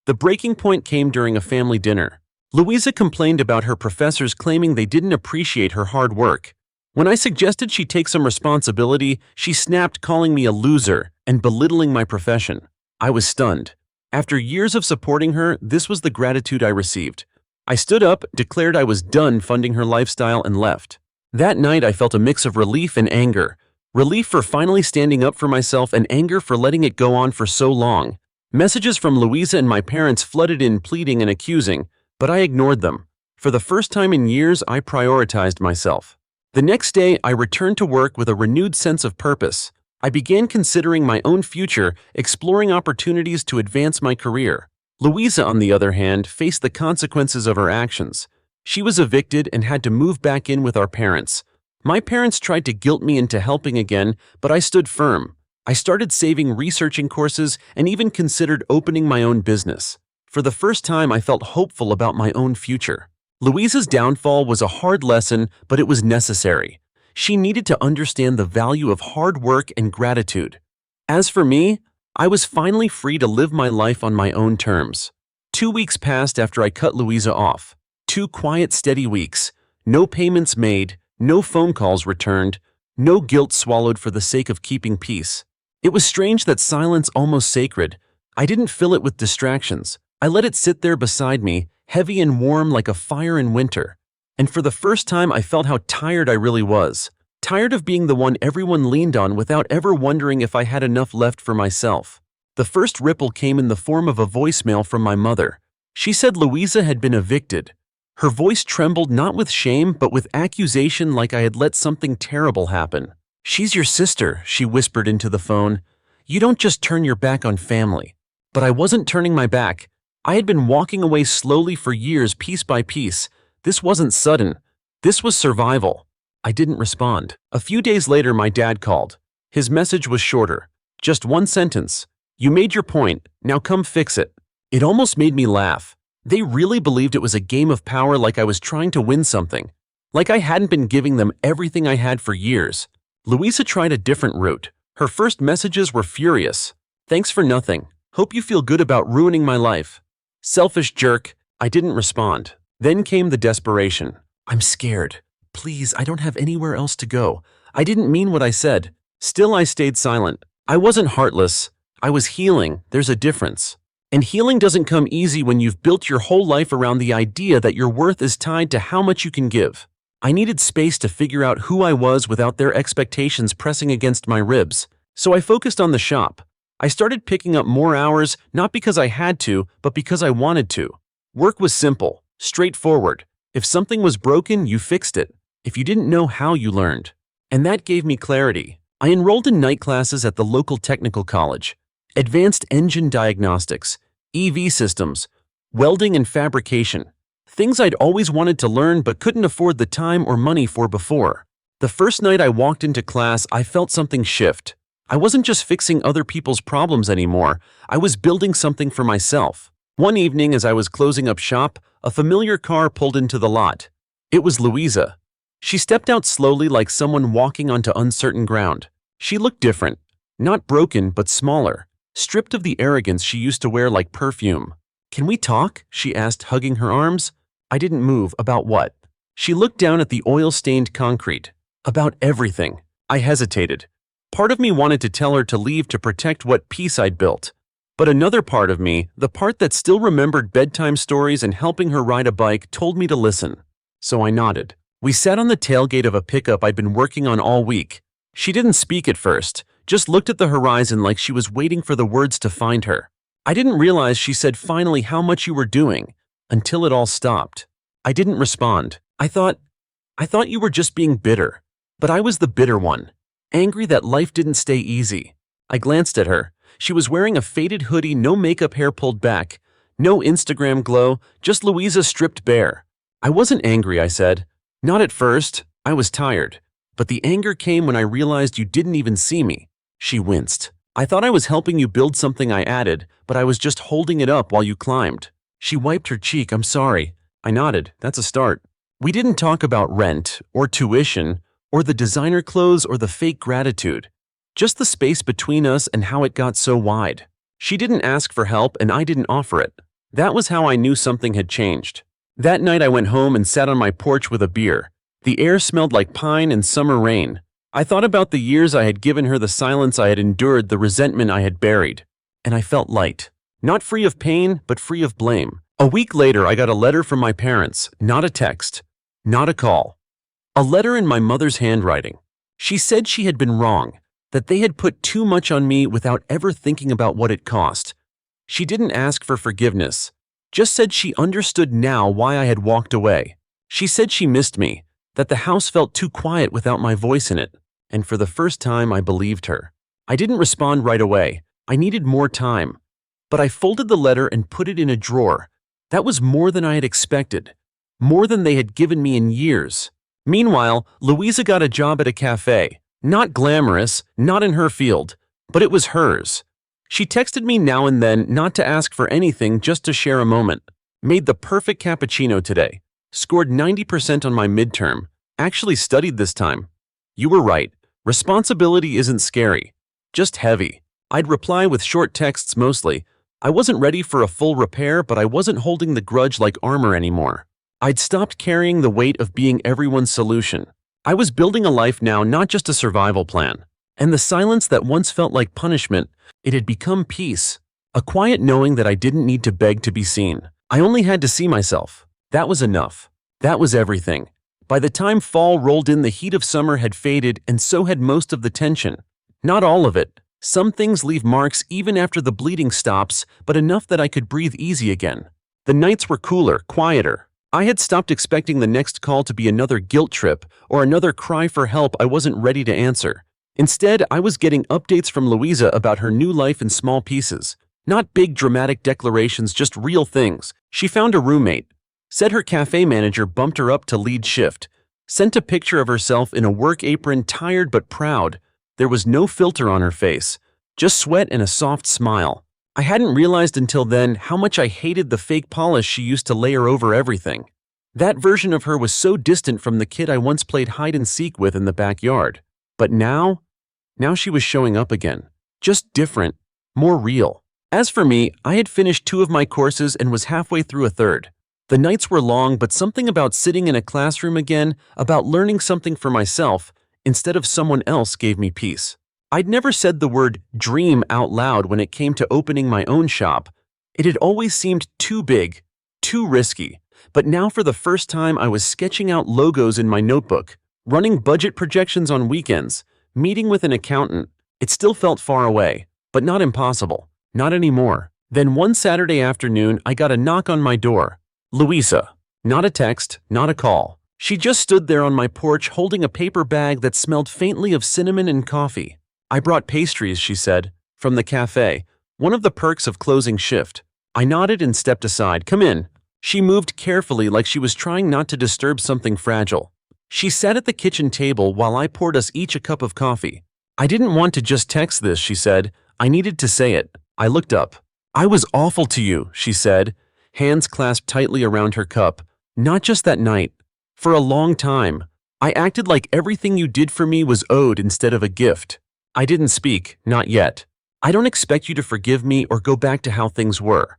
The breaking point came during a family dinner. Louisa complained about her professors, claiming they didn't appreciate her hard work. When I suggested she take some responsibility, she snapped, calling me a loser and belittling my profession. I was stunned. After years of supporting her, this was the gratitude I received. I stood up, declared I was done funding her lifestyle, and left. That night, I felt a mix of relief and anger. Relief for finally standing up for myself, and anger for letting it go on for so long. Messages from Louisa and my parents flooded in, pleading and accusing, but I ignored them. For the first time in years, I prioritized myself. The next day, I returned to work with a renewed sense of purpose. I began considering my own future, exploring opportunities to advance my career. Louisa, on the other hand, faced the consequences of her actions. She was evicted and had to move back in with our parents. My parents tried to guilt me into helping again, but I stood firm. I started saving, researching courses, and even considered opening my own business. For the first time, I felt hopeful about my own future. Louisa's downfall was a hard lesson, but it was necessary. She needed to understand the value of hard work and gratitude. As for me, I was finally free to live my life on my own terms. 2 weeks passed after I cut Louisa off. 2 quiet, steady weeks. No payments made, no phone calls returned, no guilt swallowed for the sake of keeping peace. It was strange, that silence almost sacred. I didn't fill it with distractions. I let it sit there beside me, heavy and warm like a fire in winter. And for the first time, I felt how tired I really was. Tired of being the one everyone leaned on without ever wondering if I had enough left for myself. The first ripple came in the form of a voicemail from my mother. She said Louisa had been evicted. Her voice trembled, not with shame, but with accusation, like I had let something terrible happen. "She's your sister," she whispered into the phone. "You don't just turn your back on family." But I wasn't turning my back. I had been walking away slowly for years, piece by piece. This wasn't sudden. This was survival. I didn't respond. A few days later, my dad called. His message was shorter. Just one sentence. "You made your point. Now come fix it." It almost made me laugh. They really believed it was a game of power, like I was trying to win something. Like I hadn't been giving them everything I had for years. Louisa tried a different route. Her first messages were furious. "Thanks for nothing. Hope you feel good about ruining my life." "Selfish jerk." I didn't respond. Then came the desperation. "I'm scared. Please, I don't have anywhere else to go. I didn't mean what I said." Still, I stayed silent. I wasn't heartless. I was healing. There's a difference. And healing doesn't come easy when you've built your whole life around the idea that your worth is tied to how much you can give. I needed space to figure out who I was without their expectations pressing against my ribs. So I focused on the shop. I started picking up more hours, not because I had to, but because I wanted to. Work was simple, straightforward. If something was broken, you fixed it. If you didn't know how, you learned. And that gave me clarity. I enrolled in night classes at the local technical college. Advanced engine diagnostics, EV systems, welding and fabrication. Things I'd always wanted to learn but couldn't afford the time or money for before. The first night I walked into class, I felt something shift. I wasn't just fixing other people's problems anymore. I was building something for myself. One evening, as I was closing up shop, a familiar car pulled into the lot. It was Louisa. She stepped out slowly, like someone walking onto uncertain ground. She looked different. Not broken, but smaller. Stripped of the arrogance she used to wear like perfume. "Can we talk?" she asked, hugging her arms. I didn't move. "About what?" She looked down at the oil-stained concrete. "About everything." I hesitated. Part of me wanted to tell her to leave to protect what peace I'd built. But another part of me, the part that still remembered bedtime stories and helping her ride a bike, told me to listen. So I nodded. We sat on the tailgate of a pickup I'd been working on all week. She didn't speak at first, just looked at the horizon like she was waiting for the words to find her. I didn't realize she said, "Finally, how much you were doing," until it all stopped. I didn't respond. I thought you were just being bitter. But I was the bitter one. Angry that life didn't stay easy. I glanced at her. She was wearing a faded hoodie, no makeup, hair pulled back, no Instagram glow, just Louisa stripped bare. "I wasn't angry," I said. "Not at first. I was tired. But the anger came when I realized you didn't even see me." She winced. "I thought I was helping you build something," I added, "but I was just holding it up while you climbed." She wiped her cheek. "I'm sorry." I nodded. "That's a start." We didn't talk about rent, or tuition, or the designer clothes, or the fake gratitude. Just the space between us and how it got so wide. She didn't ask for help and I didn't offer it. That was how I knew something had changed. That night I went home and sat on my porch with a beer. The air smelled like pine and summer rain. I thought about the years I had given her, the silence I had endured, the resentment I had buried. And I felt light. Not free of pain, but free of blame. A week later, I got a letter from my parents. Not a text. Not a call. A letter in my mother's handwriting. She said she had been wrong, that they had put too much on me without ever thinking about what it cost. She didn't ask for forgiveness, just said she understood now why I had walked away. She said she missed me, that the house felt too quiet without my voice in it, and for the first time I believed her. I didn't respond right away. I needed more time. But I folded the letter and put it in a drawer. That was more than I had expected, more than they had given me in years. Meanwhile, Louisa got a job at a cafe. Not glamorous, not in her field, but it was hers. She texted me now and then, not to ask for anything, just to share a moment. Made the perfect cappuccino today. Scored 90% on my midterm. Actually studied this time. You were right. Responsibility isn't scary, just heavy. I'd reply with short texts mostly. I wasn't ready for a full repair, but I wasn't holding the grudge like armor anymore. I'd stopped carrying the weight of being everyone's solution. I was building a life now, not just a survival plan. And the silence that once felt like punishment, it had become peace. A quiet knowing that I didn't need to beg to be seen. I only had to see myself. That was enough. That was everything. By the time fall rolled in, the heat of summer had faded, and so had most of the tension. Not all of it. Some things leave marks even after the bleeding stops, but enough that I could breathe easy again. The nights were cooler, quieter. I had stopped expecting the next call to be another guilt trip or another cry for help I wasn't ready to answer. Instead, I was getting updates from Louisa about her new life in small pieces. Not big dramatic declarations, just real things. She found a roommate. Said her cafe manager bumped her up to lead shift. Sent a picture of herself in a work apron, tired but proud. There was no filter on her face, just sweat and a soft smile. I hadn't realized until then how much I hated the fake polish she used to layer over everything. That version of her was so distant from the kid I once played hide-and-seek with in the backyard. But now she was showing up again. Just different, more real. As for me, I had finished 2 of my courses and was halfway through a third. The nights were long, but something about sitting in a classroom again, about learning something for myself, instead of someone else, gave me peace. I'd never said the word dream out loud when it came to opening my own shop. It had always seemed too big, too risky. But now for the first time I was sketching out logos in my notebook, running budget projections on weekends, meeting with an accountant. It still felt far away, but not impossible. Not anymore. Then one Saturday afternoon, I got a knock on my door. Louisa. Not a text, not a call. She just stood there on my porch holding a paper bag that smelled faintly of cinnamon and coffee. I brought pastries, she said, from the cafe, one of the perks of closing shift. I nodded and stepped aside. Come in. She moved carefully like she was trying not to disturb something fragile. She sat at the kitchen table while I poured us each a cup of coffee. I didn't want to just text this, she said. I needed to say it. I looked up. I was awful to you, she said, hands clasped tightly around her cup. Not just that night. For a long time. I acted like everything you did for me was owed instead of a gift. I didn't speak, not yet. I don't expect you to forgive me or go back to how things were.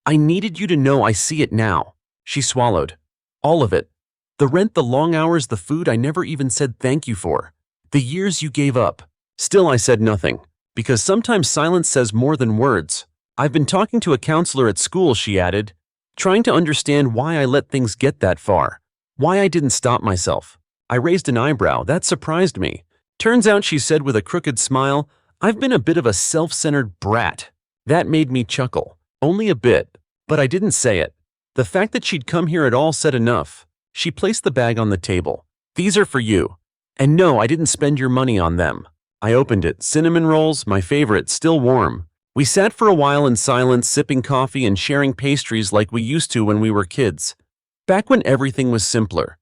I needed you to know I see it now. She swallowed. All of it. The rent, the long hours, the food I never even said thank you for. The years you gave up. Still, I said nothing. Because sometimes silence says more than words. I've been talking to a counselor at school, she added, trying to understand why I let things get that far. Why I didn't stop myself. I raised an eyebrow. That surprised me. Turns out, she said with a crooked smile, I've been a bit of a self-centered brat. That made me chuckle. Only a bit. But I didn't say it. The fact that she'd come here at all said enough. She placed the bag on the table. These are for you. And no, I didn't spend your money on them. I opened it. Cinnamon rolls, my favorite, still warm. We sat for a while in silence, sipping coffee and sharing pastries like we used to when we were kids. Back when everything was simpler.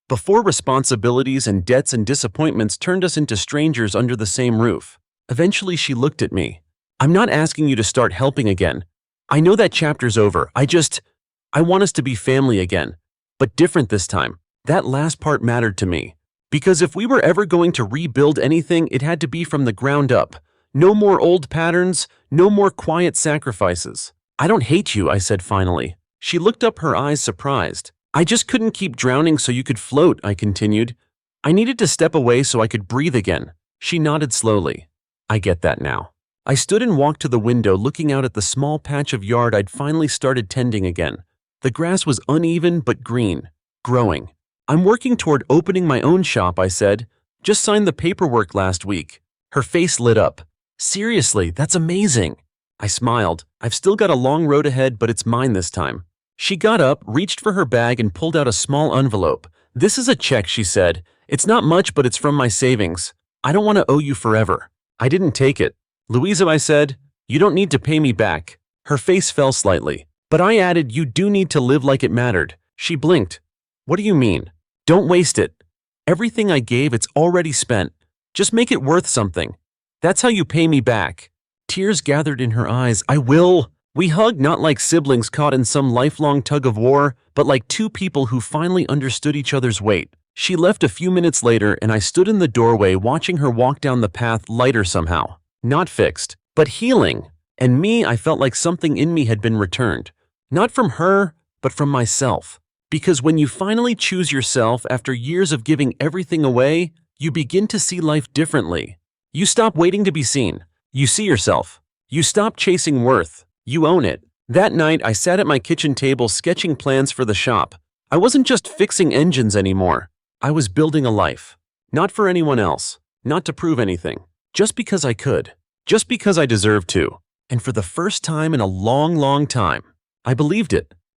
Before responsibilities and debts and disappointments turned us into strangers under the same roof. Eventually she looked at me. I'm not asking you to start helping again. I know that chapter's over. I want us to be family again. But different this time. That last part mattered to me. Because if we were ever going to rebuild anything, it had to be from the ground up. No more old patterns, no more quiet sacrifices. I don't hate you, I said finally. She looked up, her eyes surprised. I just couldn't keep drowning so you could float, I continued. I needed to step away so I could breathe again. She nodded slowly. I get that now. I stood and walked to the window, looking out at the small patch of yard I'd finally started tending again. The grass was uneven but green, growing. I'm working toward opening my own shop, I said. Just signed the paperwork last week. Her face lit up. Seriously, that's amazing. I smiled. I've still got a long road ahead, but it's mine this time. She got up, reached for her bag, and pulled out a small envelope. This is a check, she said. It's not much, but it's from my savings. I don't want to owe you forever. I didn't take it. Louisa, I said, you don't need to pay me back. Her face fell slightly. But I added, you do need to live like it mattered. She blinked. What do you mean? Don't waste it. Everything I gave, it's already spent. Just make it worth something. That's how you pay me back. Tears gathered in her eyes. I will. We hugged, not like siblings caught in some lifelong tug of war, but like two people who finally understood each other's weight. She left a few minutes later, and I stood in the doorway watching her walk down the path, lighter somehow. Not fixed, but healing. And me, I felt like something in me had been returned. Not from her, but from myself. Because when you finally choose yourself after years of giving everything away, you begin to see life differently. You stop waiting to be seen. You see yourself. You stop chasing worth. You own it. That night, I sat at my kitchen table sketching plans for the shop. I wasn't just fixing engines anymore. I was building a life. Not for anyone else. Not to prove anything. Just because I could. Just because I deserved to. And for the first time in a long, long time, I believed it.